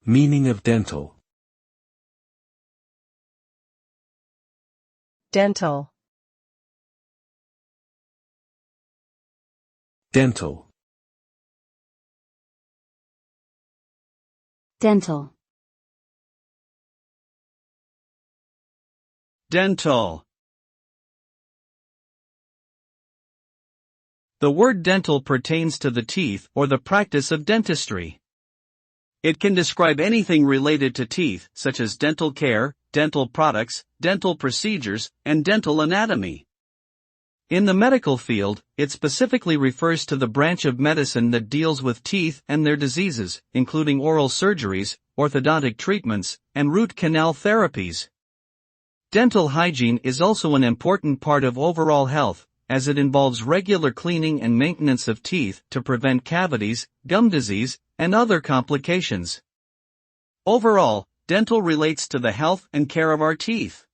Meaning of dental. Dental. Dental. Dental. Dental. The word dental pertains to the teeth or the practice of dentistry. It can describe anything related to teeth, such as dental care, dental products, dental procedures, and dental anatomy. In the medical field, it specifically refers to the branch of medicine that deals with teeth and their diseases, including oral surgeries, orthodontic treatments, and root canal therapies. Dental hygiene is also an important part of overall health, as it involves regular cleaning and maintenance of teeth to prevent cavities, gum disease, and other complications. Overall, dental relates to the health and care of our teeth.